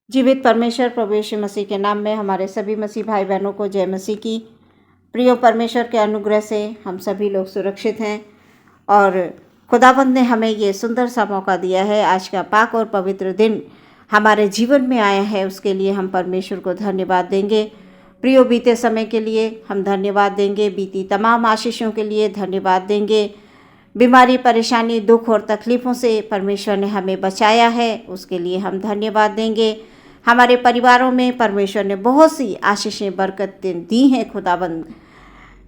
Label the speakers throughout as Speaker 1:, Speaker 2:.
Speaker 1: जीवित परमेश्वर प्रभु यीशु मसीह के नाम में हमारे सभी मसीह भाई बहनों को जय मसीह की। प्रियो परमेश्वर के अनुग्रह से हम सभी लोग सुरक्षित हैं और खुदाबंद ने हमें ये सुंदर सा मौका दिया है। आज का पाक और पवित्र दिन हमारे जीवन में आया है, उसके लिए हम परमेश्वर को धन्यवाद देंगे। प्रियो बीते समय के लिए हम धन्यवाद देंगे, बीती तमाम आशीषों के लिए धन्यवाद देंगे। बीमारी, परेशानी, दुख और तकलीफ़ों से परमेश्वर ने हमें बचाया है, उसके लिए हम धन्यवाद देंगे। हमारे परिवारों में परमेश्वर ने बहुत सी आशीषें, बरकतें दी हैं खुदाबंद,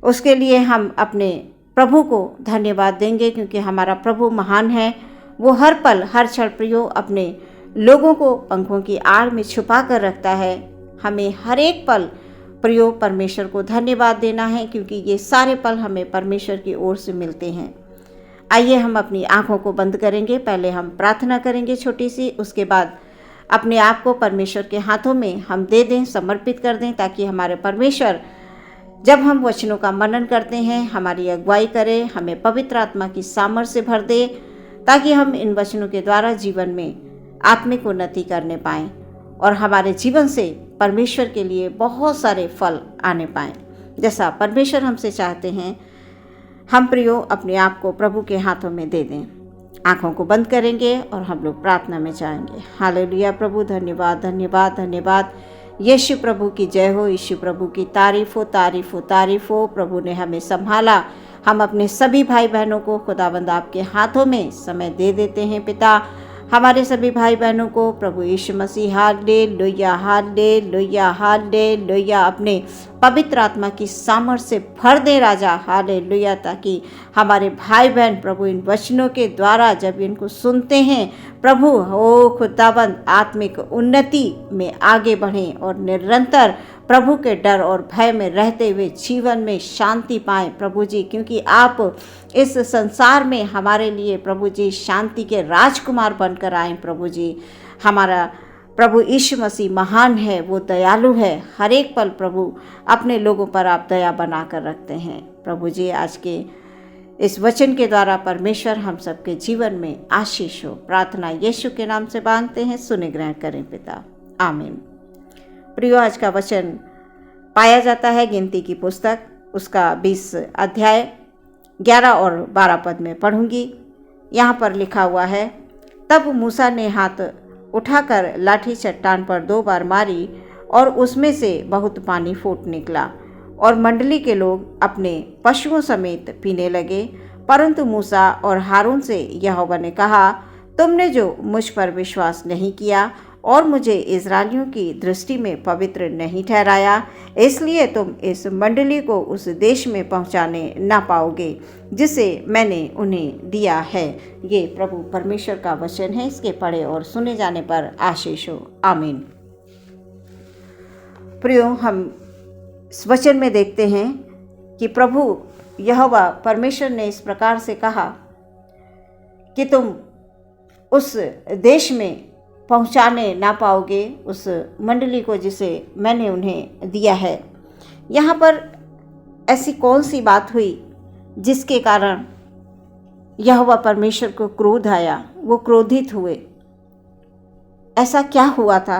Speaker 1: उसके लिए हम अपने प्रभु को धन्यवाद देंगे, क्योंकि हमारा प्रभु महान है। वो हर पल हर क्षण प्रियो अपने लोगों को पंखों की आड़ में छुपा कर रखता है। हमें हर एक पल प्रियो परमेश्वर को धन्यवाद देना है, क्योंकि ये सारे पल हमें परमेश्वर की ओर से मिलते हैं। आइए हम अपनी आंखों को बंद करेंगे। पहले हम प्रार्थना करेंगे छोटी सी, उसके बाद अपने आप को परमेश्वर के हाथों में हम दे दें, समर्पित कर दें, ताकि हमारे परमेश्वर जब हम वचनों का मनन करते हैं हमारी अगुवाई करें, हमें पवित्र आत्मा की सामर्थ्य से भर दे, ताकि हम इन वचनों के द्वारा जीवन में आत्मिक उन्नति करने पाएं और हमारे जीवन से परमेश्वर के लिए बहुत सारे फल आने पाएं, जैसा परमेश्वर हमसे चाहते हैं। हम प्रियो अपने आप को प्रभु के हाथों में दे दें। आंखों को बंद करेंगे और हम लोग प्रार्थना में जाएंगे। हालेलुया प्रभु, धन्यवाद धन्यवाद धन्यवाद। यीशु प्रभु की जय हो, यीशु प्रभु की तारीफ हो, तारीफ हो, तारीफ हो। प्रभु ने हमें संभाला। हम अपने सभी भाई बहनों को खुदावंद आपके हाथों में समय दे देते हैं। पिता, हमारे सभी भाई बहनों को प्रभु यीशु मसीह हालेलुया हालेलुया हालेलुया अपने पवित्र आत्मा की सामर्थ्य से भर दे राजा, हालेलुया, ताकि हमारे भाई बहन प्रभु इन वचनों के द्वारा जब इनको सुनते हैं प्रभु हो खुदाबंद आत्मिक उन्नति में आगे बढ़ें और निरंतर प्रभु के डर और भय में रहते हुए जीवन में शांति पाएं प्रभु जी, क्योंकि आप इस संसार में हमारे लिए प्रभु जी शांति के राजकुमार बनकर आए प्रभु जी। हमारा प्रभु यीशु मसीह महान है, वो दयालु है। हर एक पल प्रभु अपने लोगों पर आप दया बना कर रखते हैं प्रभु जी। आज के इस वचन के द्वारा परमेश्वर हम सबके जीवन में आशीष हो। प्रार्थना यीशु के नाम से मांगते हैं, सुने ग्रहण करें पिता, आमीन। प्रियो, आज का वचन पाया जाता है गिनती की पुस्तक, उसका 20 अध्याय 11 और 12 पद में पढ़ूंगी। यहाँ पर लिखा हुआ है, तब मूसा ने हाथ उठाकर लाठी चट्टान पर 2 बार मारी और उसमें से बहुत पानी फूट निकला और मंडली के लोग अपने पशुओं समेत पीने लगे। परंतु मूसा और हारून से यहोवा ने कहा, तुमने जो मुझ पर विश्वास नहीं किया और मुझे इस्राएलियों की दृष्टि में पवित्र नहीं ठहराया, इसलिए तुम इस मंडली को उस देश में पहुंचाने ना पाओगे जिसे मैंने उन्हें दिया है। ये प्रभु परमेश्वर का वचन है। इसके पढ़े और सुने जाने पर आशीष हो, आमीन। प्रियो, हम इस वचन में देखते हैं कि प्रभु यहोवा परमेश्वर ने इस प्रकार से कहा कि तुम उस देश में पहुंचाने ना पाओगे, उस मंडली को जिसे मैंने उन्हें दिया है। यहाँ पर ऐसी कौन सी बात हुई जिसके कारण यहोवा परमेश्वर को क्रोध आया, वो क्रोधित हुए? ऐसा क्या हुआ था?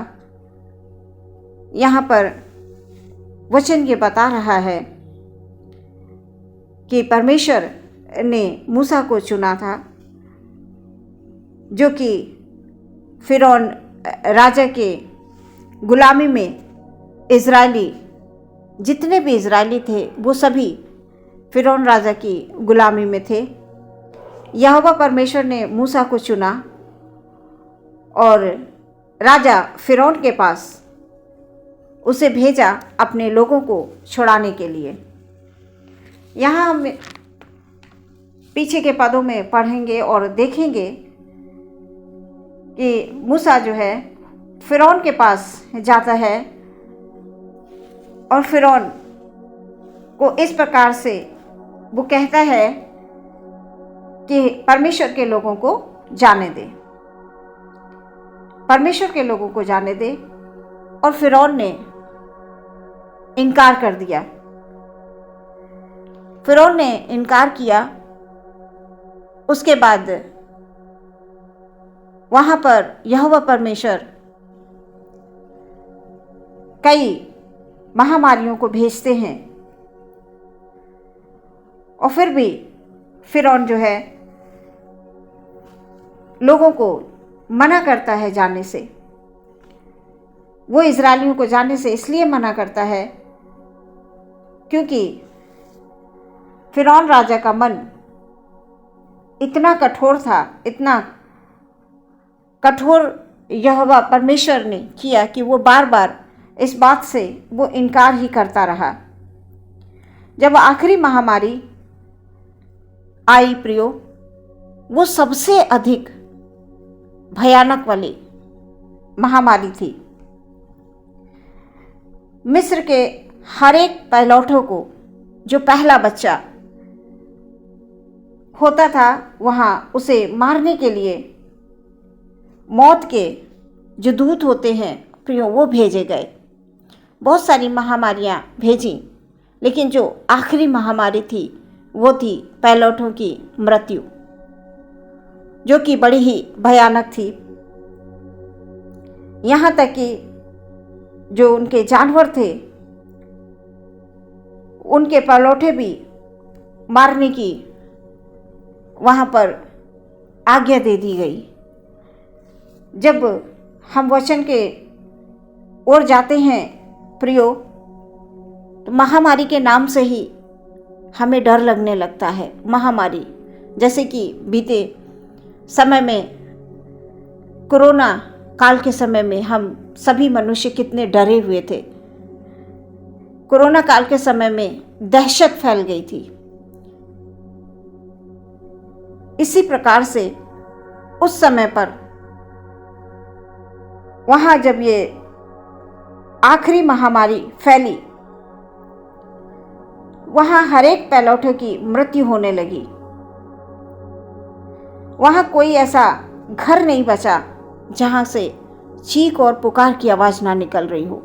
Speaker 1: यहाँ पर वचन ये बता रहा है कि परमेश्वर ने मूसा को चुना था, जो कि फिरौन राजा के गुलामी में इज़राइली, जितने भी इज़राइली थे वो सभी फिरौन राजा की गुलामी में थे। यहोवा परमेश्वर ने मूसा को चुना और राजा फिरौन के पास उसे भेजा अपने लोगों को छुड़ाने के लिए। यहाँ हम पीछे के पदों में पढ़ेंगे और देखेंगे कि मूसा जो है फिरौन के पास जाता है और फिरौन को इस प्रकार से वो कहता है कि परमेश्वर के लोगों को जाने दे, परमेश्वर के लोगों को जाने दे। और फिरौन ने इनकार कर दिया। फिरौन ने इनकार किया। उसके बाद वहाँ पर यहोवा परमेश्वर कई महामारियों को भेजते हैं और फिर भी फिरौन जो है लोगों को मना करता है जाने से। वो इजरायलियों को जाने से इसलिए मना करता है क्योंकि फिरौन राजा का मन इतना कठोर था, इतना कठोर यहोवा परमेश्वर ने किया कि वो बार बार इस बात से वो इनकार ही करता रहा। जब आखिरी महामारी आई प्रियो, वो सबसे अधिक भयानक वाली महामारी थी। मिस्र के हर एक पहिलौठों को, जो पहला बच्चा होता था, वहाँ उसे मारने के लिए मौत के जो दूत होते हैं प्रियो, वो भेजे गए। बहुत सारी महामारियाँ भेजी, लेकिन जो आखिरी महामारी थी वो थी पहिलौठों की मृत्यु, जो कि बड़ी ही भयानक थी। यहाँ तक कि जो उनके जानवर थे उनके पहिलौठे भी मारने की वहाँ पर आज्ञा दे दी गई। जब हम वचन के ओर जाते हैं प्रियो, तो महामारी के नाम से ही हमें डर लगने लगता है। महामारी जैसे कि बीते समय में, कोरोना काल के समय में हम सभी मनुष्य कितने डरे हुए थे। कोरोना काल के समय में दहशत फैल गई थी। इसी प्रकार से उस समय पर वहाँ जब ये आखिरी महामारी फैली, वहाँ हर एक पहिलौठे की मृत्यु होने लगी। वहाँ कोई ऐसा घर नहीं बचा जहाँ से चीख और पुकार की आवाज़ ना निकल रही हो,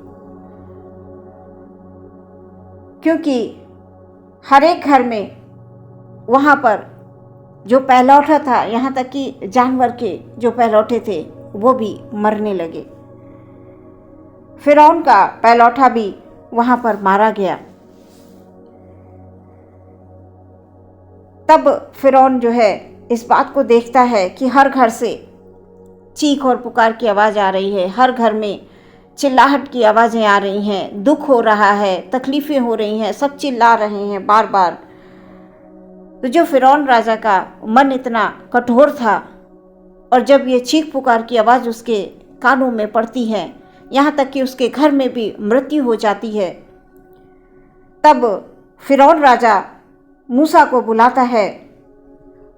Speaker 1: क्योंकि हर एक घर में वहाँ पर जो पहिलौठा था, यहाँ तक कि जानवर के जो पहिलौठे थे वो भी मरने लगे। फिरौन का पहिलौठा भी वहाँ पर मारा गया। तब फिरौन जो है इस बात को देखता है कि हर घर से चीख और पुकार की आवाज़ आ रही है, हर घर में चिल्लाहट की आवाज़ें आ रही हैं, दुख हो रहा है, तकलीफ़ें हो रही हैं, सब चिल्ला रहे हैं बार बार। तो जो फिरौन राजा का मन इतना कठोर था, और जब ये चीख पुकार की आवाज़ उसके कानों में पड़ती है, यहाँ तक कि उसके घर में भी मृत्यु हो जाती है, तब फिरौन राजा मूसा को बुलाता है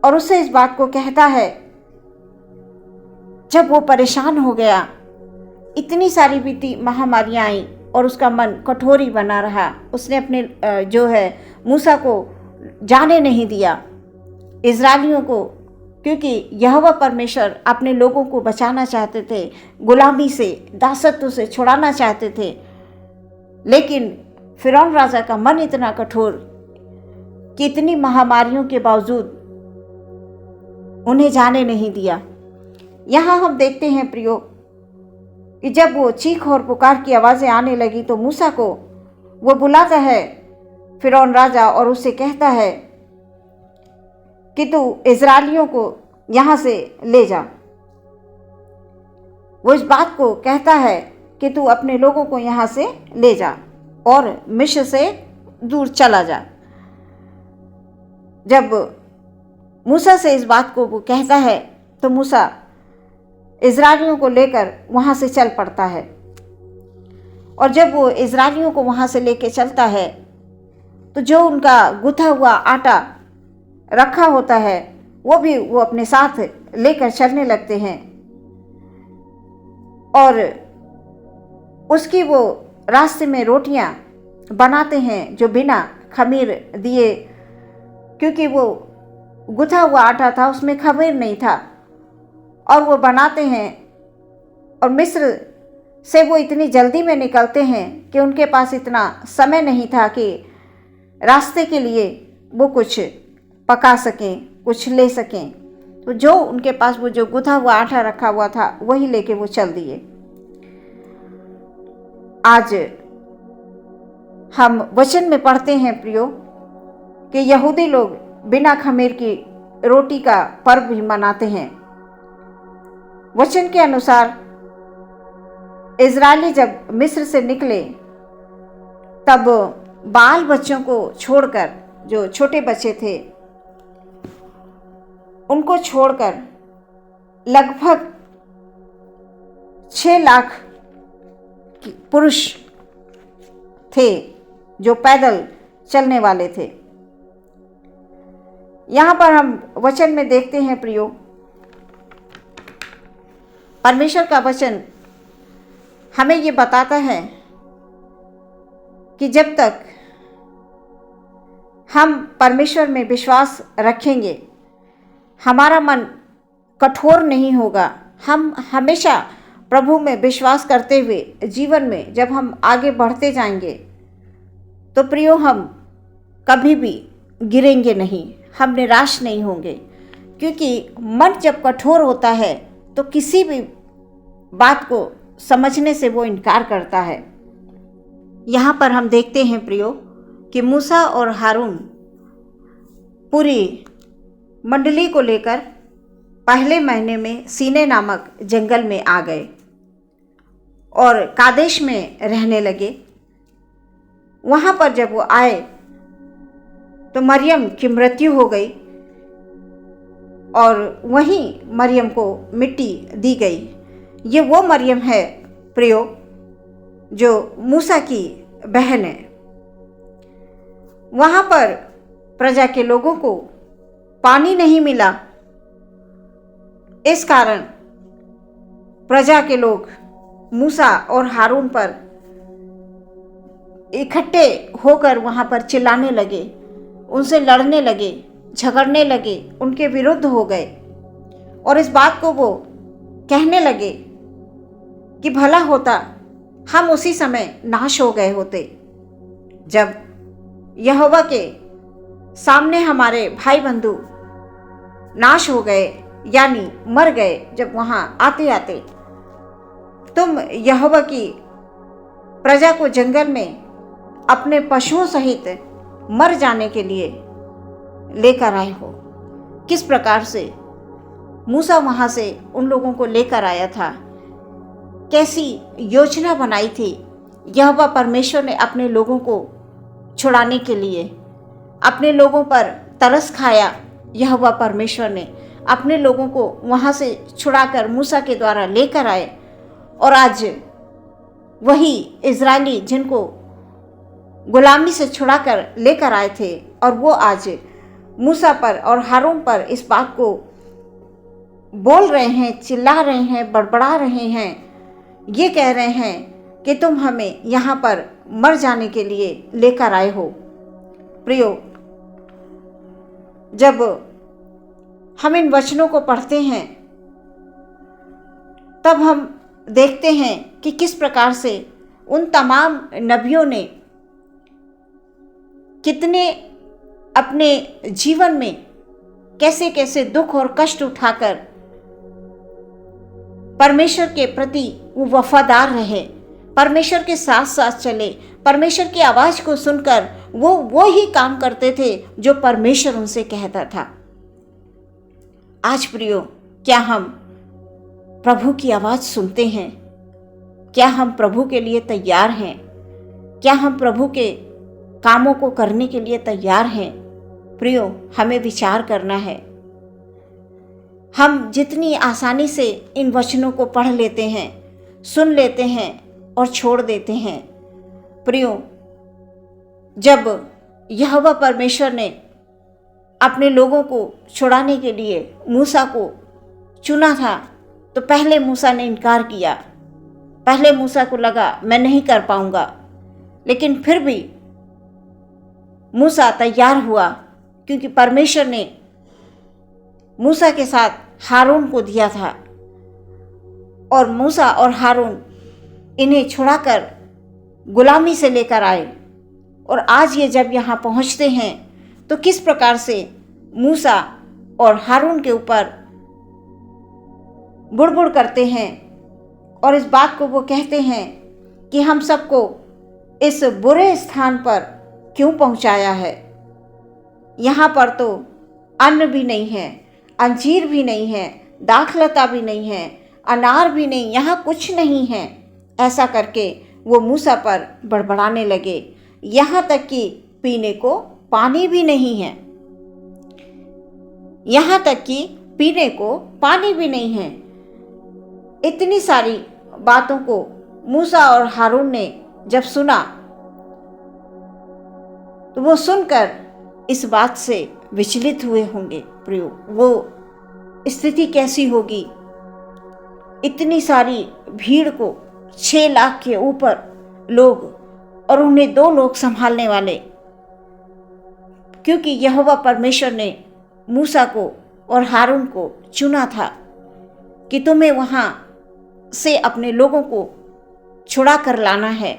Speaker 1: और उससे इस बात को कहता है। जब वो परेशान हो गया, इतनी सारी बीती महामारियाँ आई और उसका मन कठोर ही बना रहा, उसने अपने जो है मूसा को जाने नहीं दिया इजरायलियों को, क्योंकि यहोवा परमेश्वर अपने लोगों को बचाना चाहते थे, गुलामी से, दासत्व से छुड़ाना चाहते थे। लेकिन फिरौन राजा का मन इतना कठोर कि इतनी महामारियों के बावजूद उन्हें जाने नहीं दिया। यहाँ हम देखते हैं प्रियो कि जब वो चीख और पुकार की आवाज़ें आने लगी तो मूसा को वो बुलाता है फिरौन राजा और उससे कहता है कि तू इजरायलियों को यहाँ से ले जा। वो इस बात को कहता है कि तू अपने लोगों को यहाँ से ले जा और मिस्र से दूर चला जा। जब मूसा से इस बात को वो कहता है तो मूसा इजरायलियों को लेकर वहाँ से चल पड़ता है। और जब वो इजरायलियों को वहाँ से लेकर चलता है तो जो उनका गुथा हुआ आटा रखा होता है वो अपने साथ लेकर चलने लगते हैं, और उसकी वो रास्ते में रोटियां बनाते हैं जो बिना खमीर दिए, क्योंकि वो गुथा हुआ आटा था, उसमें खमीर नहीं था, और वो बनाते हैं। और मिस्र से वो इतनी जल्दी में निकलते हैं कि उनके पास इतना समय नहीं था कि रास्ते के लिए वो कुछ पका सकें, कुछ ले सकें। तो जो उनके पास वो जो गुथा हुआ आटा रखा हुआ था वही लेके वो चल दिए। आज हम वचन में पढ़ते हैं प्रियो कि यहूदी लोग बिना खमीर की रोटी का पर्व भी मनाते हैं। वचन के अनुसार इजरायली जब मिस्र से निकले तब बाल बच्चों को छोड़कर, जो छोटे बच्चे थे उनको छोड़कर लगभग 6 लाख पुरुष थे जो पैदल चलने वाले थे। यहाँ पर हम वचन में देखते हैं प्रियो, परमेश्वर का वचन हमें ये बताता है कि जब तक हम परमेश्वर में विश्वास रखेंगे, हमारा मन कठोर नहीं होगा, हम हमेशा प्रभु में विश्वास करते हुए जीवन में जब हम आगे बढ़ते जाएंगे तो प्रियो हम कभी भी गिरेंगे नहीं, हम निराश नहीं होंगे। क्योंकि मन जब कठोर होता है तो किसी भी बात को समझने से वो इनकार करता है। यहाँ पर हम देखते हैं प्रियो कि मूसा और हारून पूरी मंडली को लेकर पहले महीने में सीने नामक जंगल में आ गए और कादेश में रहने लगे। वहाँ पर जब वो आए तो मरियम की मृत्यु हो गई और वहीं मरियम को मिट्टी दी गई। ये वो मरियम है प्रियो जो मूसा की बहन है। वहाँ पर प्रजा के लोगों को पानी नहीं मिला, इस कारण प्रजा के लोग मूसा और हारून पर इकट्ठे होकर वहाँ पर चिल्लाने लगे, उनसे लड़ने लगे, झगड़ने लगे, उनके विरुद्ध हो गए और इस बात को वो कहने लगे कि भला होता हम उसी समय नाश हो गए होते, जब यहोवा के सामने हमारे भाई बंधु नाश हो गए यानी मर गए। जब वहाँ आते आते तुम यहोवा की प्रजा को जंगल में अपने पशुओं सहित मर जाने के लिए लेकर आए हो। किस प्रकार से मूसा वहाँ से उन लोगों को लेकर आया था, कैसी योजना बनाई थी यहोवा परमेश्वर ने अपने लोगों को छुड़ाने के लिए। अपने लोगों पर तरस खाया यहोवा परमेश्वर ने, अपने लोगों को वहाँ से छुड़ाकर मूसा के द्वारा लेकर आए और आज वही इजरायली जिनको गुलामी से छुड़ाकर लेकर आए थे और वो आज मूसा पर और हारून पर इस बात को बोल रहे हैं, चिल्ला रहे हैं, बड़बड़ा रहे हैं, ये कह रहे हैं कि तुम हमें यहाँ पर मर जाने के लिए लेकर आए हो। प्रियो, जब हम इन वचनों को पढ़ते हैं तब हम देखते हैं कि किस प्रकार से उन तमाम नबियों ने कितने अपने जीवन में कैसे कैसे दुख और कष्ट उठाकर परमेश्वर के प्रति वो वफादार रहे, परमेश्वर के साथ साथ चले, परमेश्वर की आवाज को सुनकर वो ही काम करते थे जो परमेश्वर उनसे कहता था। आज प्रियो, क्या हम प्रभु की आवाज सुनते हैं? क्या हम प्रभु के लिए तैयार हैं? क्या हम प्रभु के कामों को करने के लिए तैयार हैं? प्रियो, हमें विचार करना है। हम जितनी आसानी से इन वचनों को पढ़ लेते हैं, सुन लेते हैं और छोड़ देते हैं। प्रियो, जब यहोवा परमेश्वर ने अपने लोगों को छुड़ाने के लिए मूसा को चुना था तो पहले मूसा ने इनकार किया। पहले मूसा को लगा मैं नहीं कर पाऊंगा, लेकिन फिर भी मूसा तैयार हुआ क्योंकि परमेश्वर ने मूसा के साथ हारून को दिया था और मूसा और हारून इन्हें छुड़ाकर गुलामी से लेकर आए। और आज ये जब यहाँ पहुँचते हैं तो किस प्रकार से मूसा और हारून के ऊपर बुड़बुड़ करते हैं और इस बात को वो कहते हैं कि हम सबको इस बुरे स्थान पर क्यों पहुंचाया है। यहाँ पर तो अन्न भी नहीं है, अंजीर भी नहीं है, दाखलता भी नहीं है, अनार भी नहीं, यहाँ कुछ नहीं है। ऐसा करके वो मूसा पर बड़बड़ाने लगे। यहाँ तक कि पीने को पानी भी नहीं है, यहाँ तक कि पीने को पानी भी नहीं है। इतनी सारी बातों को मूसा और हारून ने जब सुना तो वो सुनकर इस बात से विचलित हुए होंगे। प्रियो, वो स्थिति कैसी होगी। इतनी सारी भीड़ को, 6 लाख के ऊपर लोग, और उन्हें 2 लोग संभालने वाले, क्योंकि यहोवा परमेश्वर ने मूसा को और हारून को चुना था कि तुम्हें वहाँ से अपने लोगों को छुड़ा कर लाना है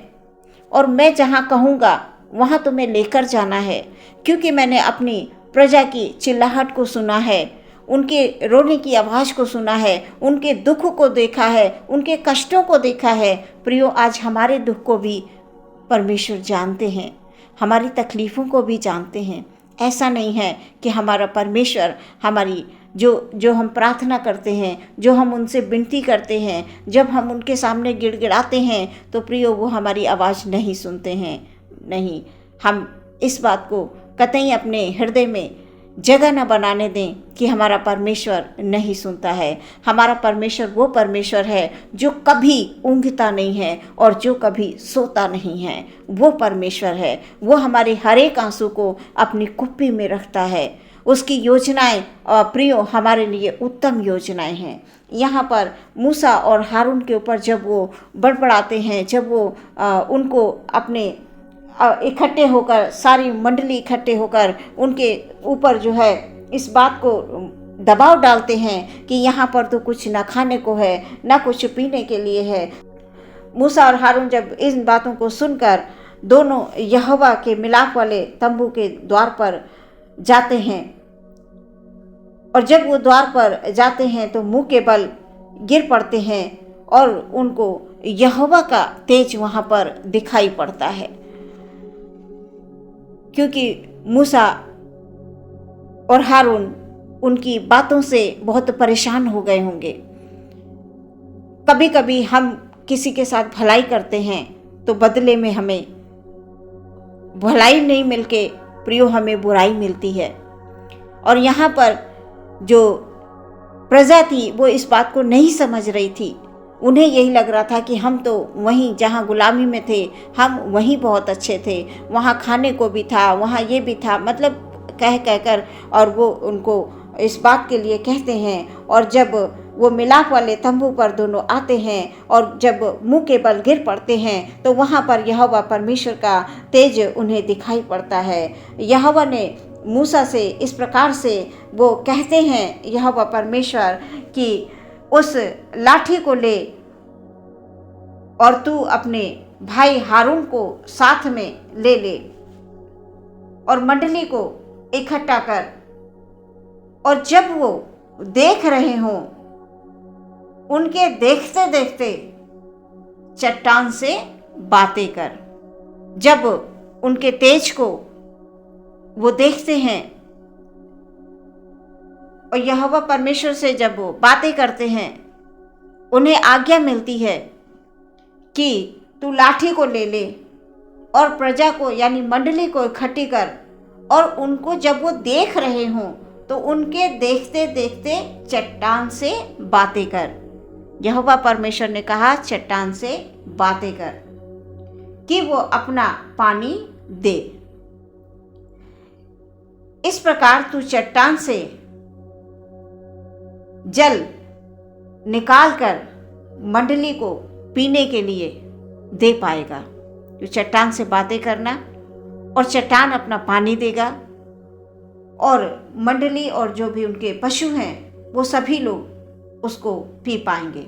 Speaker 1: और मैं जहाँ कहूँगा वहाँ तुम्हें लेकर जाना है, क्योंकि मैंने अपनी प्रजा की चिल्लाहट को सुना है, उनके रोने की आवाज़ को सुना है, उनके दुख को देखा है, उनके कष्टों को देखा है। प्रियो, आज हमारे दुख को भी परमेश्वर जानते हैं, हमारी तकलीफ़ों को भी जानते हैं। ऐसा नहीं है कि हमारा परमेश्वर हमारी जो हम प्रार्थना करते हैं, जो हम उनसे विनती करते हैं, जब हम उनके सामने गिड़गिड़ाते हैं तो प्रियो वो हमारी आवाज़ नहीं सुनते हैं। नहीं, हम इस बात को कतई अपने हृदय में जगह न बनाने दें कि हमारा परमेश्वर नहीं सुनता है। हमारा परमेश्वर वो परमेश्वर है जो कभी ऊँघता नहीं है और जो कभी सोता नहीं है। वो परमेश्वर है, वो हमारे हर एक आंसू को अपनी कुप्पी में रखता है। उसकी योजनाएं प्रियो हमारे लिए उत्तम योजनाएं हैं। यहाँ पर मूसा और हारून के ऊपर जब वो बड़बड़ाते हैं, जब वो उनको अपने इकट्ठे होकर, सारी मंडली इकट्ठे होकर उनके ऊपर जो है इस बात को दबाव डालते हैं कि यहाँ पर तो कुछ ना खाने को है, ना कुछ पीने के लिए है। मूसा और हारून जब इन बातों को सुनकर दोनों यहोवा के मिलाप वाले तंबू के द्वार पर जाते हैं, और जब वो द्वार पर जाते हैं तो मुंह के बल गिर पड़ते हैं और उनको यहोवा का तेज वहाँ पर दिखाई पड़ता है, क्योंकि मूसा और हारून उनकी बातों से बहुत परेशान हो गए होंगे। कभी कभी हम किसी के साथ भलाई करते हैं तो बदले में हमें भलाई नहीं मिलके प्रियो हमें बुराई मिलती है। और यहाँ पर जो प्रजा थी वो इस बात को नहीं समझ रही थी। उन्हें यही लग रहा था कि हम तो वहीं जहाँ गुलामी में थे हम वहीं बहुत अच्छे थे, वहाँ खाने को भी था, वहाँ ये भी था, मतलब कह कर और वो उनको इस बात के लिए कहते हैं। और जब वो मिलाप वाले तंबू पर दोनों आते हैं और जब मुंह के बल गिर पड़ते हैं तो वहाँ पर यहोवा परमेश्वर का तेज उन्हें दिखाई पड़ता है। यहोवा ने मूसा से इस प्रकार से वो कहते हैं, यहोवा परमेश्वर, कि उस लाठी को ले और तू अपने भाई हारून को साथ में ले ले और मंडली को इकट्ठा कर, और जब वो देख रहे हों उनके देखते देखते चट्टान से बातें कर। जब उनके तेज को वो देखते हैं और यहोवा परमेश्वर से जब वो बातें करते हैं, उन्हें आज्ञा मिलती है कि तू लाठी को ले ले और प्रजा को यानी मंडली को इकट्ठी कर, और उनको जब वो देख रहे हों तो उनके देखते देखते चट्टान से बातें कर। यहोवा परमेश्वर ने कहा चट्टान से बातें कर कि वो अपना पानी दे। इस प्रकार तू चट्टान से जल निकालकर मंडली को पीने के लिए दे पाएगा। तो चट्टान से बातें करना और चट्टान अपना पानी देगा, और मंडली और जो भी उनके पशु हैं वो सभी लोग उसको पी पाएंगे।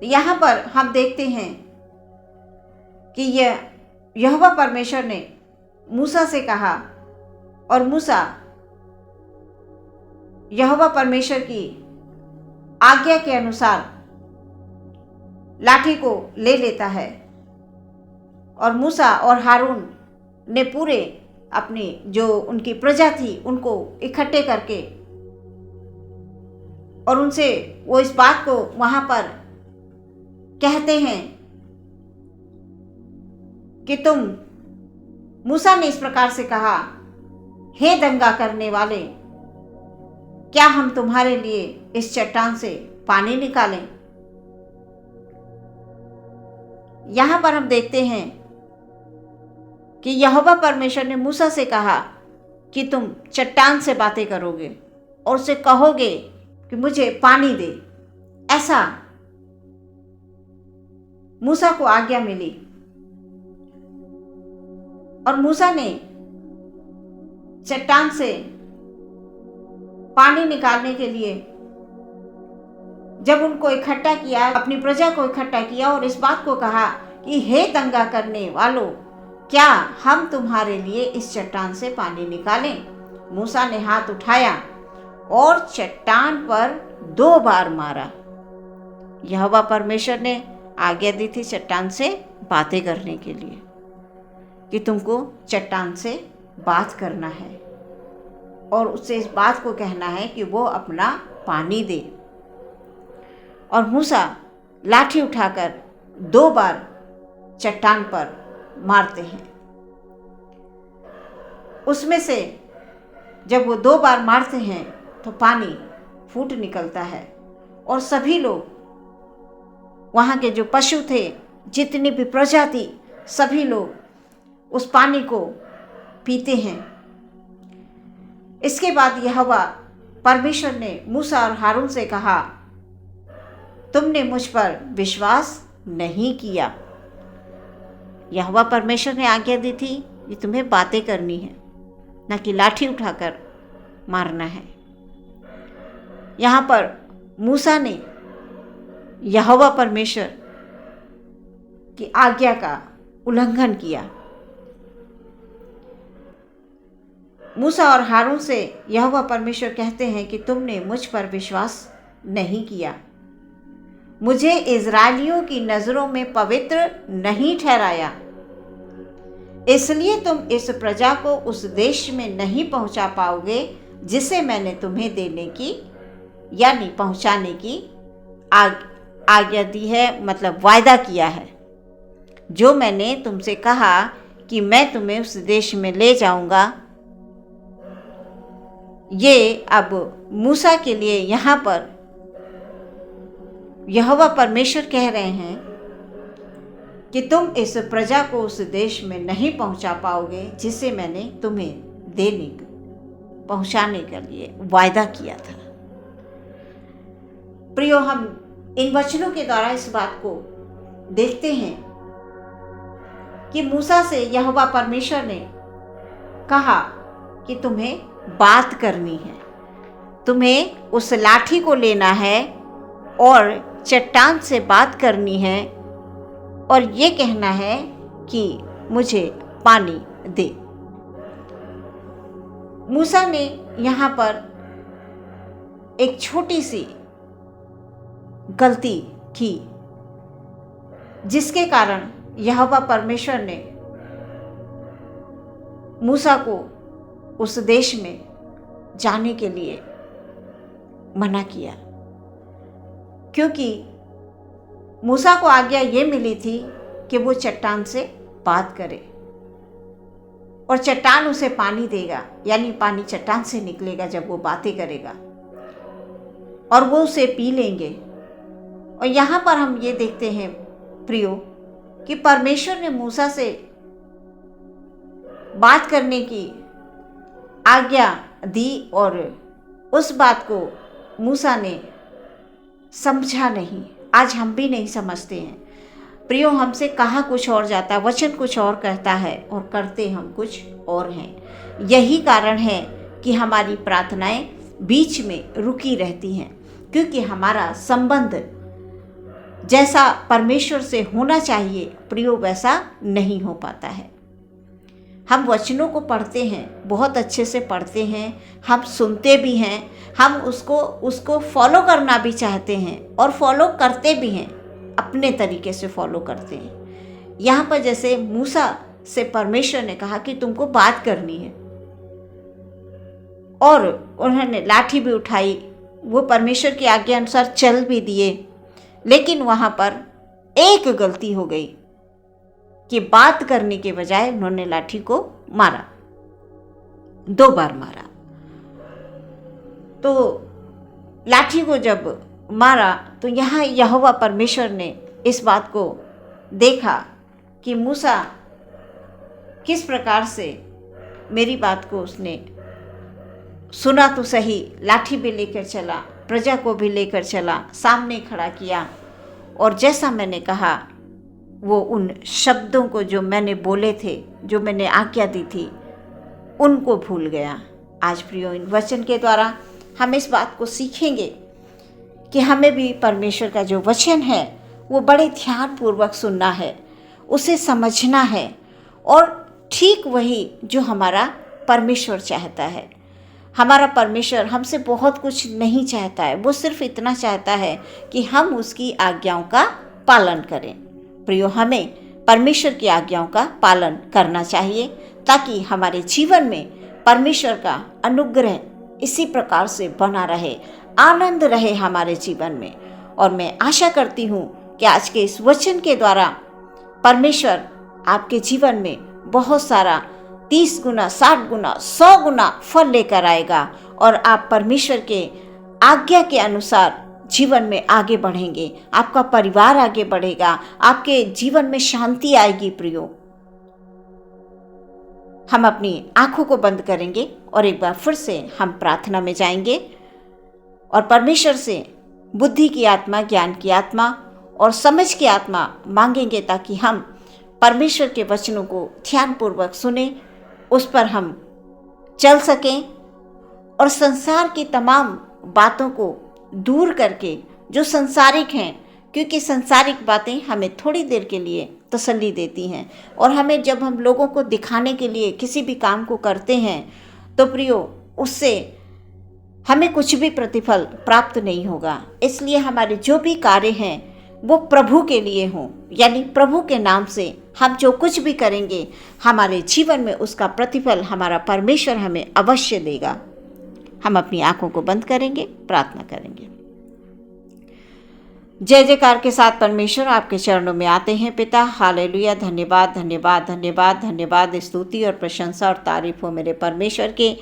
Speaker 1: यहाँ पर हम देखते हैं कि यहोवा परमेश्वर ने मूसा से कहा, और मूसा यहोवा परमेश्वर की आज्ञा के अनुसार लाठी को ले लेता है और मूसा और हारून ने पूरे अपनी जो उनकी प्रजा थी उनको इकट्ठे करके और उनसे वो इस बात को वहाँ पर कहते हैं कि मूसा ने इस प्रकार से कहा, हे दंगा करने वाले, क्या हम तुम्हारे लिए इस चट्टान से पानी निकालें? यहाँ पर हम देखते हैं कि यहोवा परमेश्वर ने मूसा से कहा कि तुम चट्टान से बातें करोगे और उसे कहोगे कि मुझे पानी दे। ऐसा मूसा को आज्ञा मिली और मूसा ने चट्टान से पानी निकालने के लिए जब उनको इकट्ठा किया, अपनी प्रजा को इकट्ठा किया और इस बात को कहा कि हे दंगा करने वालों, क्या हम तुम्हारे लिए इस चट्टान से पानी निकालें? मूसा ने हाथ उठाया और चट्टान पर 2 बार मारा। यहोवा परमेश्वर ने आज्ञा दी थी चट्टान से बातें करने के लिए कि तुमको चट्टान से बात करना है और उससे इस बात को कहना है कि वो अपना पानी दे। और मूसा लाठी उठाकर 2 बार चट्टान पर मारते हैं। उसमें से जब वो 2 बार मारते हैं तो पानी फूट निकलता है और सभी लोग, वहाँ के जो पशु थे, जितनी भी प्रजा थी, सभी लोग उस पानी को पीते हैं। इसके बाद यहोवा परमेश्वर ने मूसा और हारून से कहा, तुमने मुझ पर विश्वास नहीं किया। यहोवा परमेश्वर ने आज्ञा दी थी कि तुम्हें बातें करनी है, न कि लाठी उठाकर मारना है। यहाँ पर मूसा ने यहोवा परमेश्वर की आज्ञा का उल्लंघन किया। मूसा और हारून से यहोवा परमेश्वर कहते हैं कि तुमने मुझ पर विश्वास नहीं किया, मुझे इज़राइलियों की नज़रों में पवित्र नहीं ठहराया, इसलिए तुम इस प्रजा को उस देश में नहीं पहुंचा पाओगे जिसे मैंने तुम्हें देने की यानी पहुंचाने की आज्ञा दी है, मतलब वायदा किया है। जो मैंने तुमसे कहा कि मैं तुम्हें उस देश में ले जाऊंगा, ये अब मूसा के लिए यहाँ पर यहोवा परमेश्वर कह रहे हैं कि तुम इस प्रजा को उस देश में नहीं पहुंचा पाओगे जिसे मैंने तुम्हें पहुंचाने के लिए वायदा किया था। प्रियो, हम इन वचनों के द्वारा इस बात को देखते हैं कि मूसा से यहोवा परमेश्वर ने कहा कि तुम्हें बात करनी है, तुम्हें उस लाठी को लेना है और चट्टान से बात करनी है और ये कहना है कि मुझे पानी दे। मूसा ने यहाँ पर एक छोटी सी गलती की जिसके कारण यहोवा परमेश्वर ने मूसा को उस देश में जाने के लिए मना किया, क्योंकि मूसा को आज्ञा ये मिली थी कि वो चट्टान से बात करे और चट्टान उसे पानी देगा, यानी पानी चट्टान से निकलेगा जब वो बातें करेगा और वो उसे पी लेंगे। और यहाँ पर हम ये देखते हैं प्रियो कि परमेश्वर ने मूसा से बात करने की आज्ञा दी और उस बात को मूसा ने समझा नहीं। आज हम भी नहीं समझते हैं प्रियो, हमसे कहा कुछ और जाता है, वचन कुछ और कहता है और करते हम कुछ और हैं। यही कारण है कि हमारी प्रार्थनाएं बीच में रुकी रहती हैं, क्योंकि हमारा संबंध जैसा परमेश्वर से होना चाहिए प्रियो वैसा नहीं हो पाता है। हम वचनों को पढ़ते हैं, बहुत अच्छे से पढ़ते हैं, हम सुनते भी हैं, हम उसको फॉलो करना भी चाहते हैं और फॉलो करते भी हैं, अपने तरीके से फॉलो करते हैं। यहाँ पर जैसे मूसा से परमेश्वर ने कहा कि तुमको बात करनी है, और उन्होंने लाठी भी उठाई, वो परमेश्वर की आज्ञा अनुसार चल भी दिए, लेकिन वहाँ पर एक गलती हो गई कि बात करने के बजाय उन्होंने लाठी को मारा, 2 बार मारा। तो लाठी को जब मारा तो यहाँ यहोवा परमेश्वर ने इस बात को देखा कि मूसा किस प्रकार से मेरी बात को उसने सुना तो सही, लाठी भी लेकर चला, प्रजा को भी लेकर चला, सामने खड़ा किया, और जैसा मैंने कहा वो उन शब्दों को जो मैंने बोले थे, जो मैंने आज्ञा दी थी, उनको भूल गया। आज प्रियो, इन वचन के द्वारा हम इस बात को सीखेंगे कि हमें भी परमेश्वर का जो वचन है वो बड़े ध्यानपूर्वक सुनना है, उसे समझना है, और ठीक वही जो हमारा परमेश्वर चाहता है। हमारा परमेश्वर हमसे बहुत कुछ नहीं चाहता है, वो सिर्फ इतना चाहता है कि हम उसकी आज्ञाओं का पालन करें। प्रियो, हमें परमेश्वर की आज्ञाओं का पालन करना चाहिए ताकि हमारे जीवन में परमेश्वर का अनुग्रह इसी प्रकार से बना रहे, आनंद रहे हमारे जीवन में। और मैं आशा करती हूँ कि आज के इस वचन के द्वारा परमेश्वर आपके जीवन में बहुत सारा 30 गुना, 60 गुना, 100 गुना फल लेकर आएगा, और आप परमेश्वर के आज्ञा के अनुसार जीवन में आगे बढ़ेंगे, आपका परिवार आगे बढ़ेगा, आपके जीवन में शांति आएगी। प्रियो, हम अपनी आंखों को बंद करेंगे और एक बार फिर से हम प्रार्थना में जाएंगे और परमेश्वर से बुद्धि की आत्मा, ज्ञान की आत्मा और समझ की आत्मा मांगेंगे, ताकि हम परमेश्वर के वचनों को ध्यानपूर्वक सुने, उस पर हम चल सकें, और संसार की तमाम बातों को दूर करके जो संसारिक हैं, क्योंकि संसारिक बातें हमें थोड़ी देर के लिए तसल्ली देती हैं, और हमें जब हम लोगों को दिखाने के लिए किसी भी काम को करते हैं तो प्रियो, उससे हमें कुछ भी प्रतिफल प्राप्त नहीं होगा। इसलिए हमारे जो भी कार्य हैं वो प्रभु के लिए हों, यानी प्रभु के नाम से हम जो कुछ भी करेंगे हमारे जीवन में उसका प्रतिफल हमारा परमेश्वर हमें अवश्य देगा। हम अपनी आंखों को बंद करेंगे, प्रार्थना करेंगे। जय जयकार के साथ परमेश्वर आपके चरणों में आते हैं पिता। हालेलुया, धन्यवाद धन्यवाद धन्यवाद धन्यवाद, स्तुति और प्रशंसा और तारीफ हो मेरे परमेश्वर के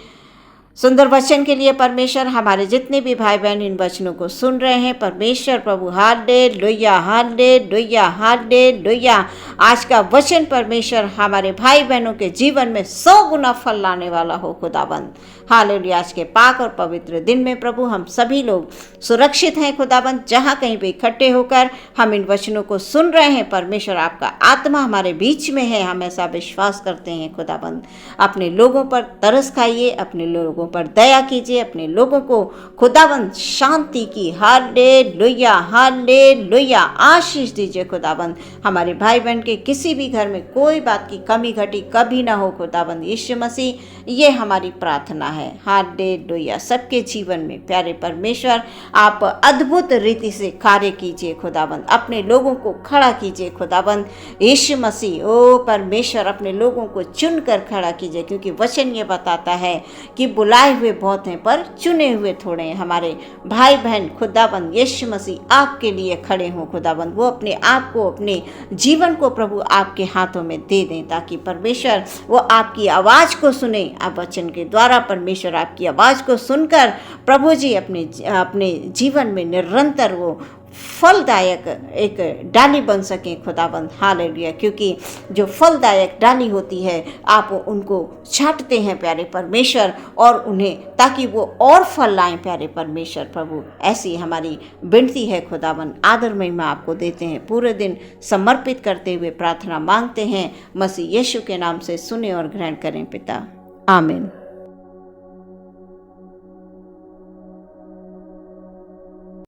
Speaker 1: सुंदर वचन के लिए। परमेश्वर, हमारे जितने भी भाई बहन इन वचनों को सुन रहे हैं परमेश्वर प्रभु, हालेलुया हालेलुया हालेलुया, आज का वचन परमेश्वर हमारे भाई बहनों के जीवन में 100 गुना फल लाने वाला हो खुदाबंद। हालेलुया, आज के पाक और पवित्र दिन में प्रभु हम सभी लोग सुरक्षित हैं खुदाबंद। जहाँ कहीं भी इकट्ठे होकर हम इन वचनों को सुन रहे हैं परमेश्वर, आपका आत्मा हमारे बीच में है, हम ऐसा विश्वास करते हैं खुदाबंद। अपने लोगों पर तरस खाइए, अपने लोगों पर दया कीजिए, अपने लोगों को खुदाबंद शांति की हालेलुया हालेलुया आशीष दीजिए खुदाबंद। हमारे भाई बहन के किसी भी घर में कोई बात की कमी घटी कभी ना हो खुदाबंद। यीशु मसीह, ये हमारी प्रार्थना है। हालेलुया, सबके जीवन में प्यारे परमेश्वर आप अद्भुत रीति से कार्य कीजिए खुदाबंद, अपने लोगों को खड़ा कीजिए खुदाबंद। यीशु मसीह, ओ परमेश्वर, अपने लोगों को चुनकर खड़ा कीजिए, क्योंकि वचन ये बताता है कि बुलाए हुए बहुत हैं पर चुने हुए थोड़े हैं। हमारे भाई बहन खुदाबंद यीशु मसीह आपके लिए खड़े हों खुदाबंद, वो अपने आप को, अपने जीवन को प्रभु आपके हाथों में दे दें, ताकि परमेश्वर वो आपकी आवाज़ को सुने। आप वचन के द्वारा परमेश्वर आपकी आवाज़ को सुनकर प्रभु जी अपने जीवन में निरंतर वो फलदायक एक डाली बन सकें खुदाबंद। हालेलुया, क्योंकि जो फलदायक डाली होती है आप उनको छांटते हैं प्यारे परमेश्वर, और उन्हें ताकि वो और फल लाएं प्यारे परमेश्वर प्रभु। ऐसी हमारी विनती है खुदाबंद। आदर महिमा आपको देते हैं, पूरे दिन समर्पित करते हुए प्रार्थना मांगते हैं, मसीह यीशु के नाम से सुने और ग्रहण करें पिता, आमीन।